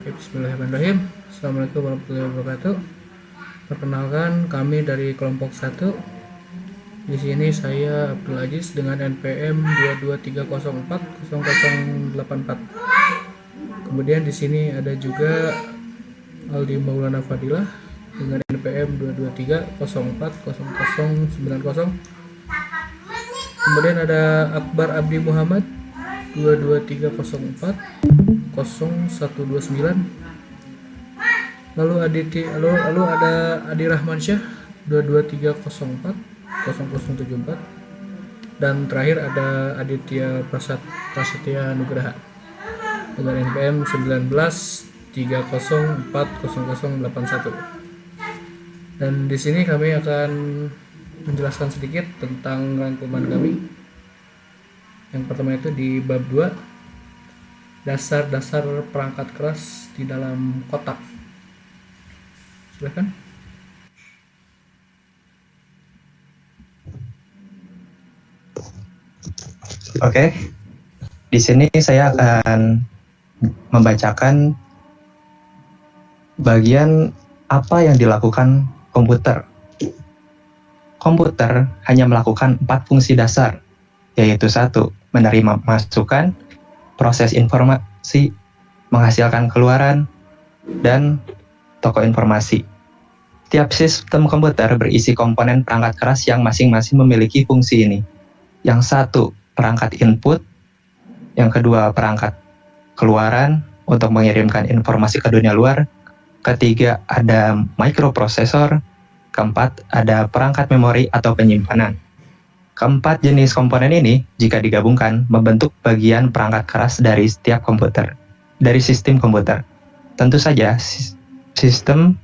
Bismillahirrahmanirrahim. Assalamualaikum warahmatullahi wabarakatuh. Perkenalkan, kami dari kelompok 1. Di sini saya Abdul Aziz dengan NPM 223040084. Kemudian di sini ada juga Aldi Maulana Fadilah dengan NPM 223040090. Kemudian ada Akbar Abdi Muhammad 223040129. Lalu ada Adi Rahmansyah 223040074. Dan terakhir ada Aditya Prasetya Nugraha dengan NPM 1930400081. Dan di sini kami akan menjelaskan sedikit tentang rangkuman kami. Yang pertama itu di bab 2, dasar-dasar perangkat keras di dalam kotak. Silakan. Oke, di sini saya akan membacakan bagian apa yang dilakukan komputer. Komputer hanya melakukan 4 fungsi dasar, yaitu 1. Menerima masukan, proses informasi, menghasilkan keluaran, dan toko informasi. Tiap sistem komputer berisi komponen perangkat keras yang masing-masing memiliki fungsi ini. Yang 1, perangkat input. Yang kedua, perangkat keluaran untuk mengirimkan informasi ke dunia luar. Ketiga, ada microprosesor. Keempat, ada perangkat memori atau penyimpanan. Keempat jenis komponen ini, jika digabungkan, membentuk bagian perangkat keras dari setiap komputer, dari sistem komputer. Tentu saja, sistem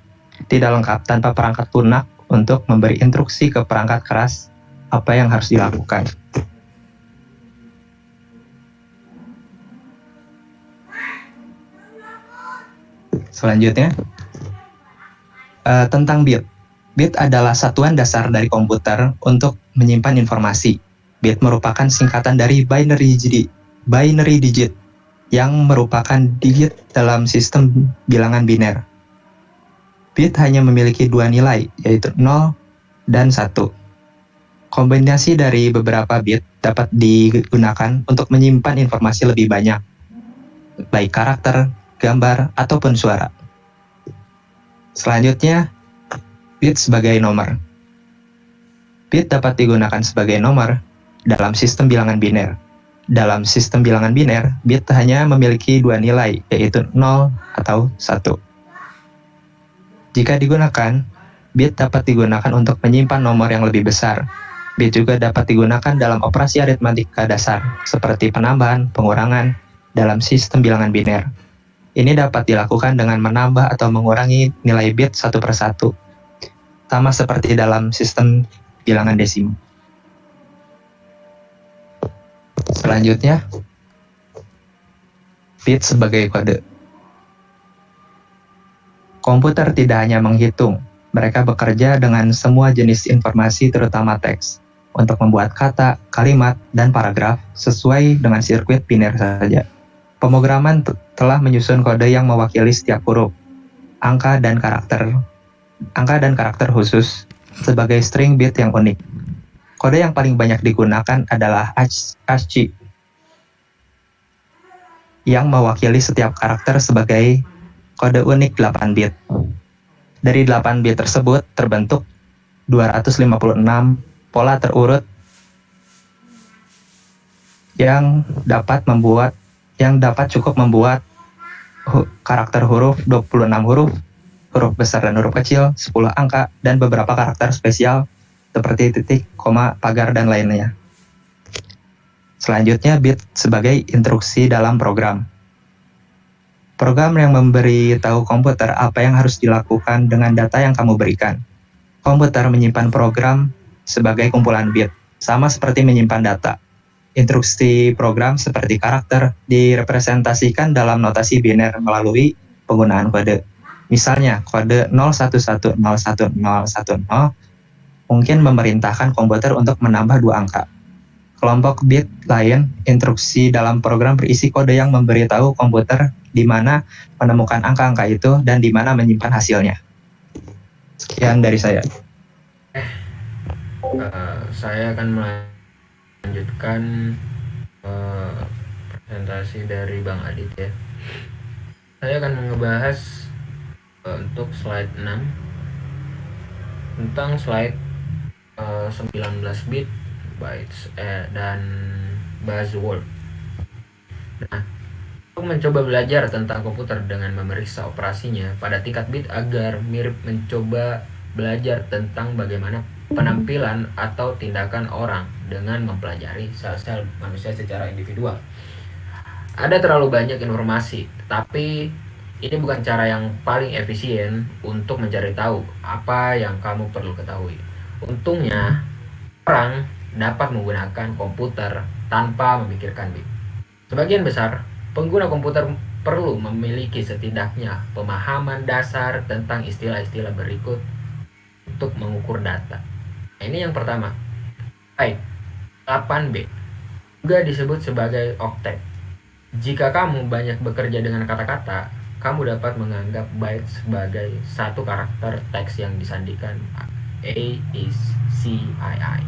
tidak lengkap tanpa perangkat lunak untuk memberi instruksi ke perangkat keras apa yang harus dilakukan. Selanjutnya, tentang bit. Bit adalah satuan dasar dari komputer untuk menyimpan informasi. Bit merupakan singkatan dari binary digit yang merupakan digit dalam sistem bilangan biner. Bit hanya memiliki 2 nilai, yaitu 0 dan 1. Kombinasi dari beberapa bit dapat digunakan untuk menyimpan informasi lebih banyak, baik karakter, gambar, ataupun suara. Selanjutnya, bit sebagai nomor. Bit dapat digunakan sebagai nomor dalam sistem bilangan biner. Dalam sistem bilangan biner, bit hanya memiliki 2 nilai, yaitu 0 atau 1. Jika digunakan, bit dapat digunakan untuk menyimpan nomor yang lebih besar. Bit juga dapat digunakan dalam operasi aritmatika dasar, seperti penambahan, pengurangan, dalam sistem bilangan biner. Ini dapat dilakukan dengan menambah atau mengurangi nilai bit satu per satu, sama seperti dalam sistem bilangan desimal. Selanjutnya, bit sebagai kode. Komputer tidak hanya menghitung, mereka bekerja dengan semua jenis informasi terutama teks, untuk membuat kata, kalimat, dan paragraf sesuai dengan sirkuit biner saja. Pemrograman telah menyusun kode yang mewakili setiap huruf, angka dan karakter khusus sebagai string bit yang unik. Kode yang paling banyak digunakan adalah ASCII yang mewakili setiap karakter sebagai kode unik 8 bit. Dari 8 bit tersebut terbentuk 256 pola terurut yang dapat cukup membuat karakter huruf, 26 huruf, huruf besar dan huruf kecil, 10 angka, dan beberapa karakter spesial seperti titik, koma, pagar, dan lainnya. Selanjutnya, bit sebagai instruksi dalam program. Program yang memberi tahu komputer apa yang harus dilakukan dengan data yang kamu berikan. Komputer menyimpan program sebagai kumpulan bit, sama seperti menyimpan data. Instruksi program seperti karakter direpresentasikan dalam notasi biner melalui penggunaan kode. Misalnya, kode 01101010 mungkin memerintahkan komputer untuk menambah 2 angka. Kelompok bit lain, instruksi dalam program berisi kode yang memberitahu komputer di mana menemukan angka-angka itu dan di mana menyimpan hasilnya. Sekian dari saya. Saya akan melanjutkan presentasi dari Bang Adit ya. Saya akan ngebahas untuk slide 6 tentang slide 19 bit bytes dan buzzword. Nah, untuk mencoba belajar tentang komputer dengan memeriksa operasinya pada tingkat bit agar mirip mencoba belajar tentang bagaimana penampilan atau tindakan orang dengan mempelajari sel-sel manusia secara individual. Ada terlalu banyak informasi, tapi ini bukan cara yang paling efisien untuk mencari tahu apa yang kamu perlu ketahui. Untungnya, orang dapat menggunakan komputer tanpa memikirkan bit. Sebagian besar pengguna komputer perlu memiliki setidaknya pemahaman dasar tentang istilah-istilah berikut untuk mengukur data. Nah, ini yang pertama. Byte 8 bit juga disebut sebagai oktet. Jika kamu banyak bekerja dengan kata-kata, kamu dapat menganggap byte sebagai satu karakter teks yang disandikan A is C I I.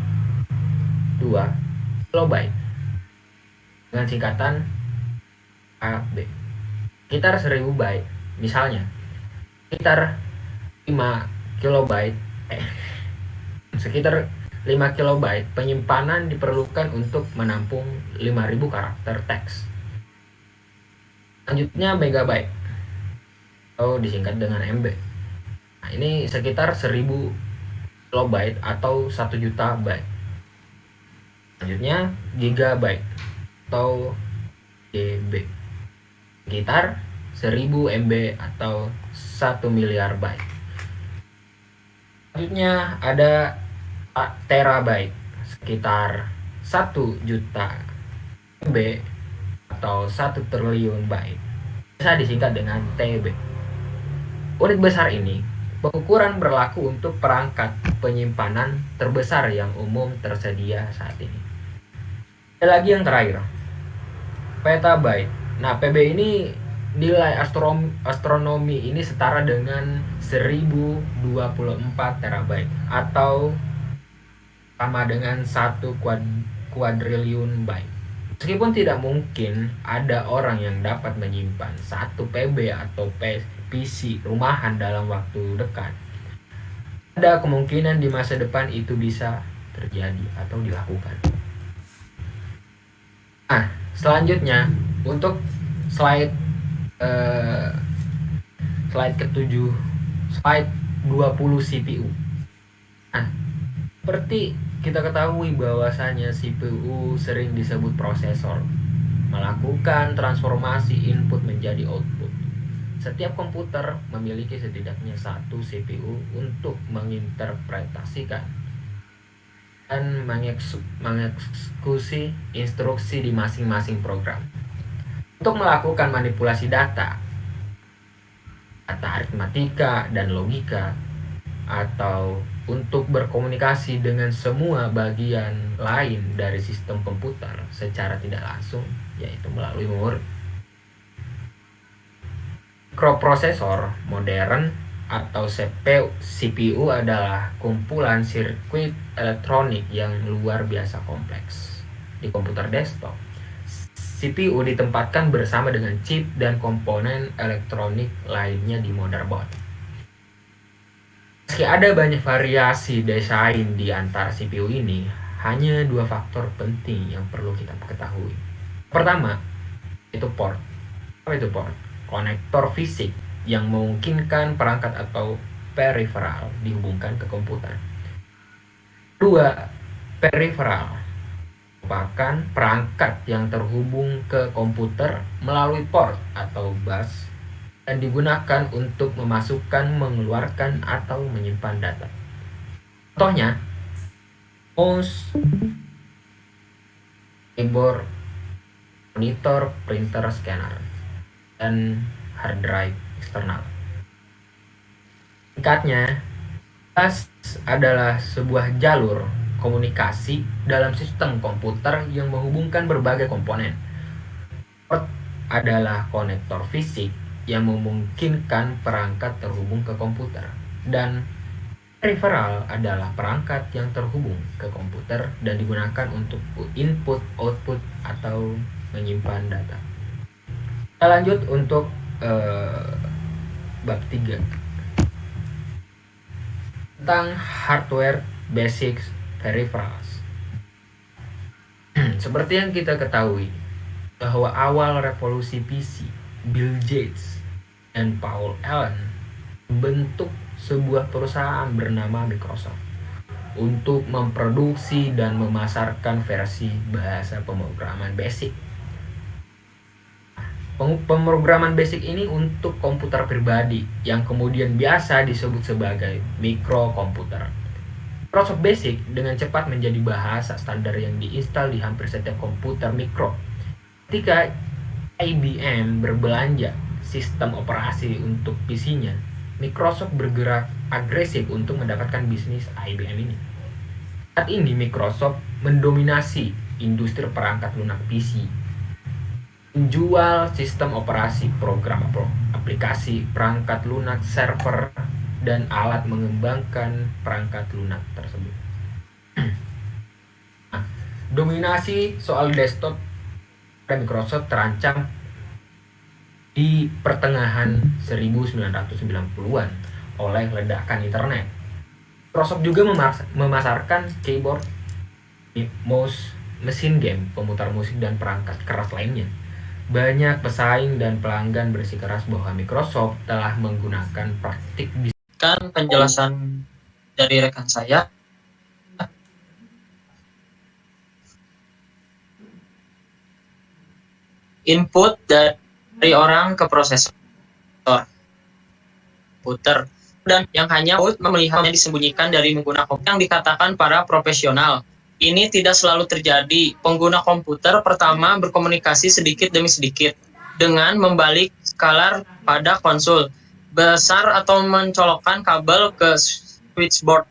2. Kilobyte dengan singkatan AB. Sekitar 1000 byte. Misalnya, sekitar 5 kilobyte sekitar 5 kilobyte penyimpanan diperlukan untuk menampung 5000 karakter teks. Selanjutnya megabyte atau disingkat dengan MB. Nah, ini sekitar 1000 kilobyte atau 1 juta byte. Selanjutnya gigabyte atau GB. Sekitar 1000 MB atau 1 miliar byte. Selanjutnya ada terabyte, sekitar 1 juta MB atau 1 triliun byte. Bisa disingkat dengan TB. Unit besar ini pengukuran berlaku untuk perangkat penyimpanan terbesar yang umum tersedia saat ini. Ada lagi yang terakhir, petabyte. Nah, PB ini nilai astronomi ini setara dengan 1024 terabyte atau sama dengan 1 kuadriliun byte. Meskipun tidak mungkin ada orang yang dapat menyimpan 1 PB atau PC rumahan dalam waktu dekat, ada kemungkinan di masa depan itu bisa terjadi atau dilakukan. Nah, selanjutnya untuk slide ke-7, slide 20 CPU. Nah, seperti kita ketahui bahwasanya CPU sering disebut prosesor, melakukan transformasi input menjadi output. Setiap komputer memiliki setidaknya 1 CPU untuk menginterpretasikan dan mengeksekusi instruksi di masing-masing program. Untuk melakukan manipulasi data aritmatika dan logika, atau untuk berkomunikasi dengan semua bagian lain dari sistem komputer secara tidak langsung, yaitu melalui memori. Mikroprosesor modern atau CPU adalah kumpulan sirkuit elektronik yang luar biasa kompleks. Di komputer desktop, CPU ditempatkan bersama dengan chip dan komponen elektronik lainnya di motherboard. Meski ada banyak variasi desain di antara CPU ini, hanya 2 faktor penting yang perlu kita ketahui. Pertama, itu port. Apa itu port? Konektor fisik yang memungkinkan perangkat atau peripheral dihubungkan ke komputer. 2. Peripheral merupakan perangkat yang terhubung ke komputer melalui port atau bus dan digunakan untuk memasukkan, mengeluarkan, atau menyimpan data. Contohnya, mouse, keyboard, monitor, printer, scanner, dan hard drive eksternal. Singkatnya, bus adalah sebuah jalur komunikasi dalam sistem komputer yang menghubungkan berbagai komponen. Port adalah konektor fisik yang memungkinkan perangkat terhubung ke komputer, dan peripheral adalah perangkat yang terhubung ke komputer dan digunakan untuk input, output, atau menyimpan data. Kita lanjut untuk bab 3 tentang hardware basics peripherals. Seperti yang kita ketahui bahwa awal revolusi PC, Bill Gates dan Paul Allen membentuk sebuah perusahaan bernama Microsoft untuk memproduksi dan memasarkan versi bahasa pemrograman BASIC. Pemrograman BASIC ini untuk komputer pribadi yang kemudian biasa disebut sebagai mikrokomputer. Microsoft BASIC dengan cepat menjadi bahasa standar yang diinstal di hampir setiap komputer mikro. Ketika IBM berbelanja sistem operasi untuk PC-nya, Microsoft bergerak agresif untuk mendapatkan bisnis IBM ini. Saat ini Microsoft mendominasi industri perangkat lunak PC, menjual sistem operasi, program aplikasi, perangkat lunak, server, dan alat mengembangkan perangkat lunak tersebut. Dominasi soal desktop dan Microsoft terancam di pertengahan 1990-an oleh ledakan internet. Microsoft juga memasarkan keyboard, mouse, mesin game, pemutar musik, dan perangkat keras lainnya. Banyak pesaing dan pelanggan bersikeras bahwa Microsoft telah menggunakan praktik penjelasan dari rekan saya. Input dari orang ke prosesor komputer, dan yang hanya melihatnya disembunyikan dari menggunakan komputer yang dikatakan para profesional. Ini tidak selalu terjadi. Pengguna komputer pertama berkomunikasi sedikit demi sedikit dengan membalik skalar pada konsol besar atau mencolokkan kabel ke switchboard.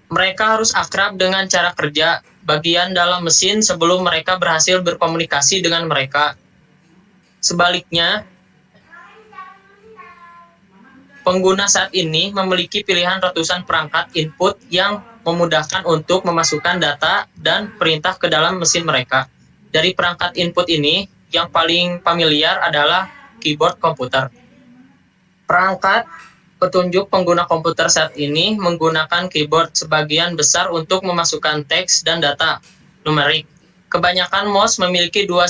Mereka harus akrab dengan cara kerja bagian dalam mesin sebelum mereka berhasil berkomunikasi dengan mereka. Sebaliknya, pengguna saat ini memiliki pilihan ratusan perangkat input yang memudahkan untuk memasukkan data dan perintah ke dalam mesin mereka. Dari perangkat input ini, yang paling familiar adalah keyboard komputer. Perangkat petunjuk pengguna komputer saat ini menggunakan keyboard sebagian besar untuk memasukkan teks dan data numerik. Kebanyakan mouse memiliki dua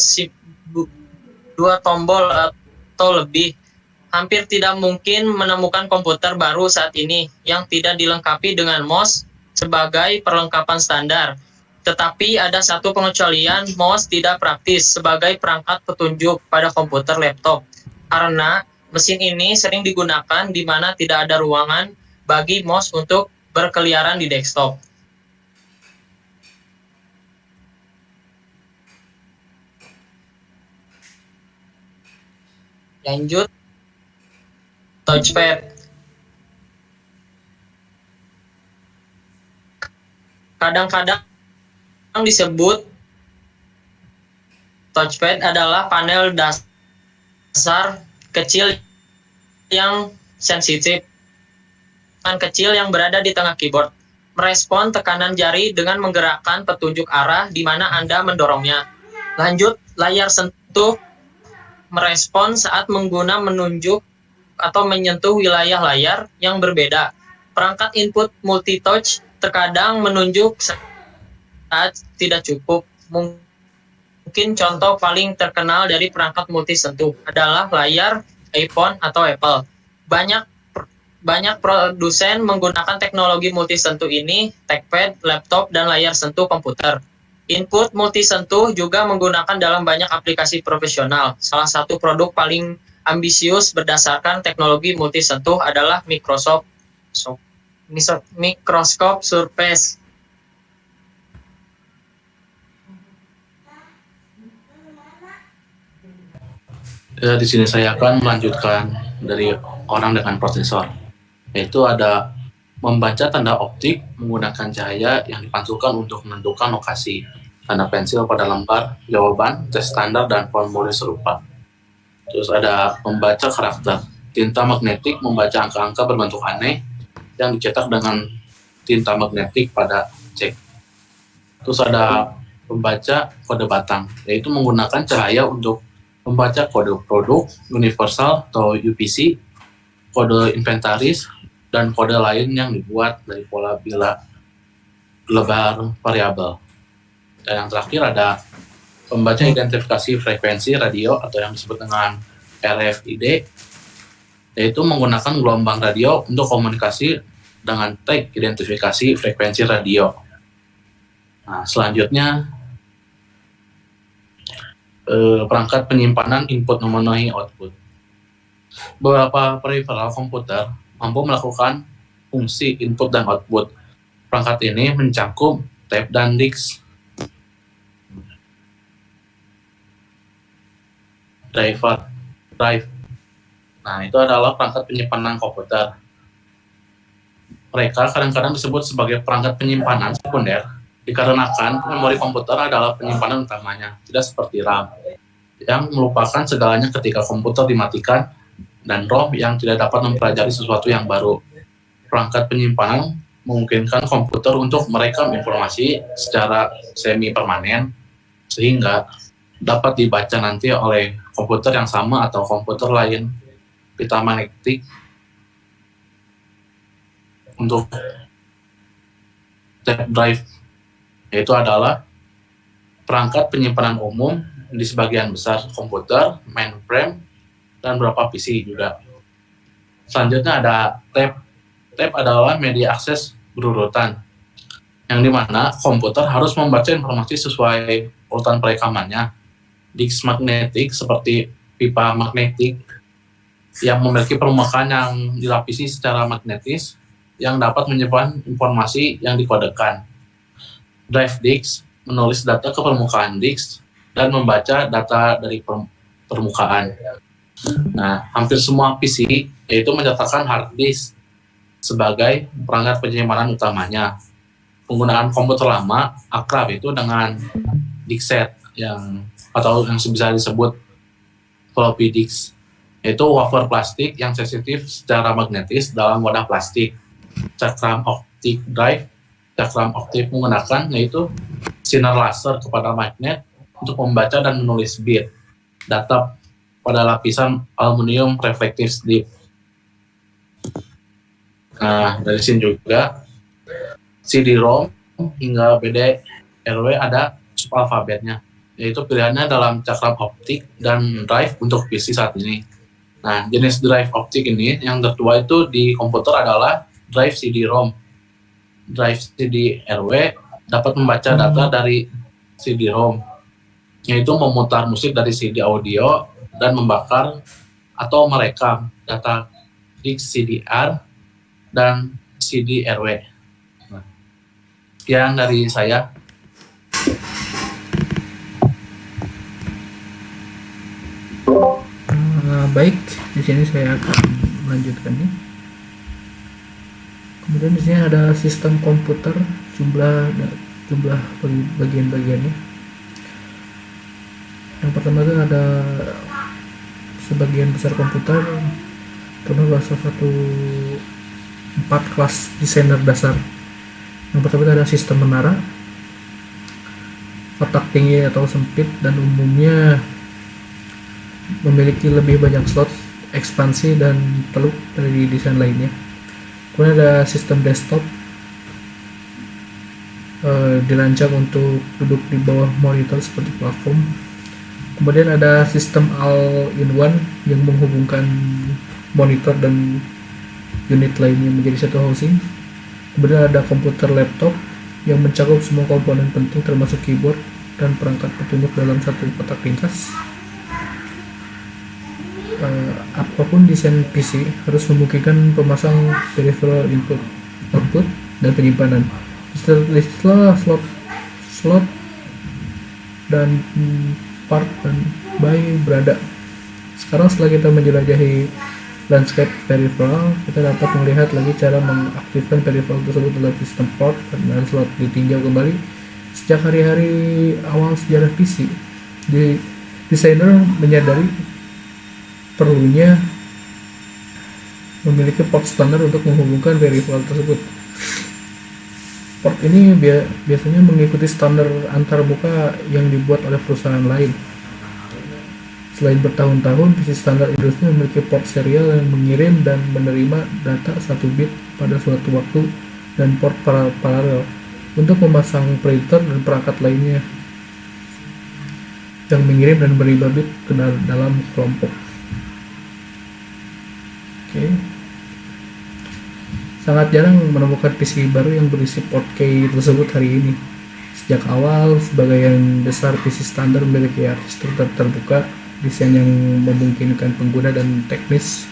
tombol atau lebih. Hampir tidak mungkin menemukan komputer baru saat ini yang tidak dilengkapi dengan mouse sebagai perlengkapan standar. Tetapi ada satu pengecualian, mouse tidak praktis sebagai perangkat petunjuk pada komputer laptop, karena mesin ini sering digunakan di mana tidak ada ruangan bagi mouse untuk berkeliaran di desktop. Lanjut, touchpad. Kadang-kadang disebut touchpad adalah panel dasar kecil yang sensitif, kecil yang berada di tengah keyboard, merespon tekanan jari dengan menggerakkan petunjuk arah di mana Anda mendorongnya. Lanjut, layar sentuh merespon saat pengguna menunjuk atau menyentuh wilayah layar yang berbeda. Perangkat input multi-touch terkadang menunjuk saat tidak cukup. Mungkin contoh paling terkenal dari perangkat multi-sentuh adalah layar iPhone atau Apple. Banyak produsen menggunakan teknologi multi-sentuh ini, trackpad, laptop, dan layar sentuh komputer. Input multi-sentuh juga menggunakan dalam banyak aplikasi profesional. Salah satu produk paling ambisius berdasarkan teknologi multi-sentuh adalah Microsoft Surface. Di sini saya akan melanjutkan dari orang dengan prosesor, yaitu ada membaca tanda optik menggunakan cahaya yang dipantulkan untuk menentukan lokasi. tanda pensil pada lembar, jawaban, tes standar, dan formulir serupa. Terus ada membaca karakter. Tinta magnetik membaca angka-angka berbentuk aneh yang dicetak dengan tinta magnetik pada cek. Terus ada membaca kode batang, yaitu menggunakan cahaya untuk membaca kode produk, universal atau UPC, kode inventaris, dan kode lain yang dibuat dari pola bilah lebar variabel. Dan yang terakhir ada pembaca identifikasi frekuensi radio atau yang disebut dengan RFID, yaitu menggunakan gelombang radio untuk komunikasi dengan tag identifikasi frekuensi radio. Nah, selanjutnya perangkat penyimpanan input memenuhi output. Beberapa peripheral komputer mampu melakukan fungsi input dan output. Perangkat ini mencakup tape dan disk. Drive. Nah, itu adalah perangkat penyimpanan komputer. Mereka kadang-kadang disebut sebagai perangkat penyimpanan sekunder dikarenakan memori komputer adalah penyimpanan utamanya, tidak seperti RAM yang melupakan segalanya ketika komputer dimatikan dan ROM yang tidak dapat mempelajari sesuatu yang baru. Perangkat penyimpanan memungkinkan komputer untuk merekam informasi secara semi-permanen sehingga dapat dibaca nanti oleh komputer yang sama atau komputer lain. Pita magnetik untuk tape drive, yaitu adalah perangkat penyimpanan umum di sebagian besar komputer, mainframe, dan beberapa PC juga. Selanjutnya ada tape. Tape adalah media akses berurutan, yang dimana komputer harus membaca informasi sesuai urutan perekamannya. Disk magnetik seperti pipa magnetik yang memiliki permukaan yang dilapisi secara magnetis yang dapat menyimpan informasi yang dikodekan. Drive disk menulis data ke permukaan disk dan membaca data dari permukaan. Nah, hampir semua PC yaitu menyatakan hard disk sebagai perangkat penyimpanan utamanya. Penggunaan komputer lama akrab itu dengan diskset atau yang bisa disebut floppy disk, yaitu wafer plastik yang sensitif secara magnetis dalam wadah plastik. Cakram optik drive, cakram optik menggunakan yaitu sinar laser kepada magnet untuk membaca dan menulis bit data pada lapisan aluminium reflective strip. Nah, dari sini juga CD-ROM hingga BDRW ada subalfabetnya, yaitu pilihannya dalam cakram optik dan drive untuk PC saat ini. Nah, jenis drive optik ini yang tertua itu di komputer adalah drive CD-ROM. Drive CD-RW dapat membaca data dari CD-ROM, yaitu memutar musik dari CD audio dan membakar atau merekam data disk CDR dan CD-RW. Nah, sekian dari saya. Baik, di sini saya akan melanjutkannya. Kemudian di sini ada sistem komputer, jumlah bagian-bagiannya. Yang pertama itu ada sebagian besar komputer, terutama salah satu 4 kelas desainer dasar. Yang pertama itu ada sistem menara, otak tinggi atau sempit dan umumnya memiliki lebih banyak slot, ekspansi, dan teluk dari desain lainnya. Kemudian ada sistem desktop, dirancang untuk duduk di bawah monitor seperti platform. Kemudian ada sistem all-in-one yang menghubungkan monitor dan unit lainnya menjadi satu housing. Kemudian ada komputer laptop yang mencakup semua komponen penting termasuk keyboard dan perangkat petunjuk dalam satu kotak ringkas. Apapun desain PC harus memungkinkan pemasang peripheral input, output, dan penyimpanan. Istilah slot dan part dan by berada. Sekarang setelah kita menjelajahi landscape peripheral, kita dapat melihat lagi cara mengaktifkan peripheral tersebut dalam sistem port dan slot. Ditinjau kembali Sejak hari-hari awal sejarah PC, desainer menyadari perlunya memiliki port standar untuk menghubungkan variabel tersebut. Port ini biasanya mengikuti standar antarmuka yang dibuat oleh perusahaan lain. Selain bertahun-tahun, PC standar industri memiliki port serial yang mengirim dan menerima data 1 bit pada suatu waktu dan port paralel untuk memasang printer dan perangkat lainnya yang mengirim dan menerima bit ke dalam kelompok. Oke. Sangat jarang menemukan PC baru yang berisi port key tersebut hari ini. Sejak awal, sebagian besar PC standar memiliki arsitektur terbuka, desain yang memungkinkan pengguna dan teknis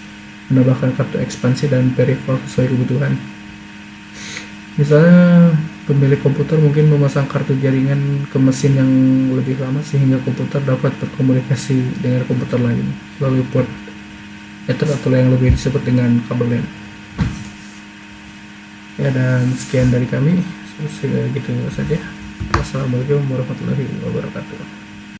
menambahkan kartu ekspansi dan peripheral sesuai kebutuhan. Misalnya, pemilik komputer mungkin memasang kartu jaringan ke mesin yang lebih lama sehingga komputer dapat berkomunikasi dengan komputer lain melalui port Ether atau yang lebih disebut dengan kabel LAN. Ya, dan sekian dari kami. Segitu saja. Wassalamualaikum warahmatullahi wabarakatuh.